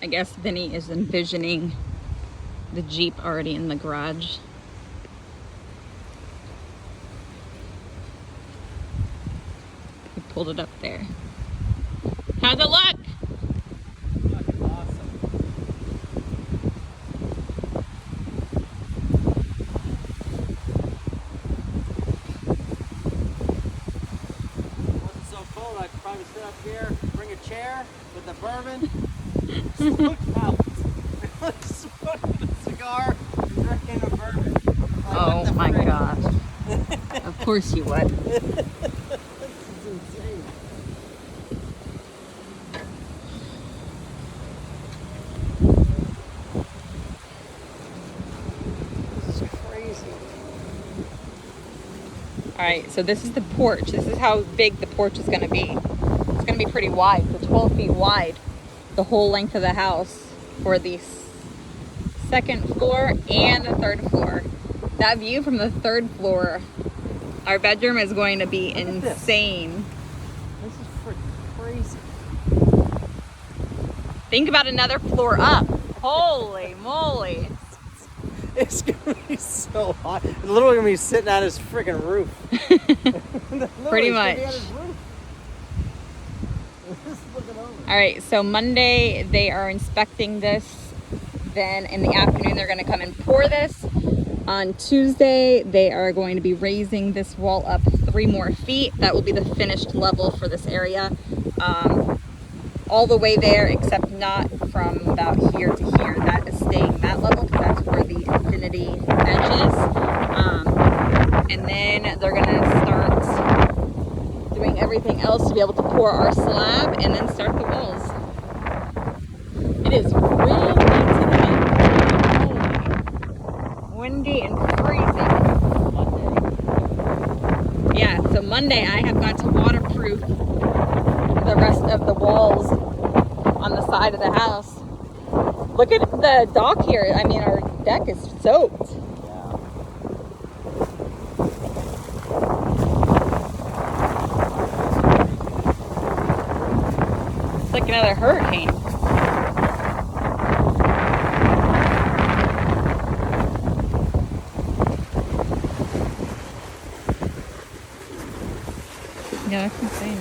I guess Vinny is envisioning the Jeep already in the garage. He pulled it up there. How's it look? Fucking awesome. Wasn't so cold, I could probably sit up here, bring a chair with a bourbon, just look out. Smoking a cigar, drinking a bourbon. Like, Oh my frick? gosh. Of course you would. This is insane. This is crazy. All right, so this is the porch. This is how big the porch is gonna be. It's gonna be pretty wide, so 12 feet wide, the whole length of the house for the second floor and the third floor. That view from the third floor, our bedroom is going to be Look at this. insane. This is freaking crazy. Think about another floor up. Holy moly. It's gonna be so hot. It's literally gonna be sitting on his freaking roof. Pretty Literally, it's gonna much. be on his roof. Just looking over. All right, so Monday they are inspecting this. Then in the afternoon, they're gonna come and pour this. On Tuesday, they are going to be raising this wall up 3 more feet. That will be the finished level for this area. All the way there, except not from about here to here. That is staying that level because that's where the infinity edge is. And then they're gonna start doing everything else to be able to pour our slab and then start the walls. It is really windy and freezing. Yeah, so Monday I have got to waterproof the rest of the walls on the side of the house. Look at the dock here. I mean, our deck is soaked. Yeah. It's like another hurricane. Yeah, that's insane.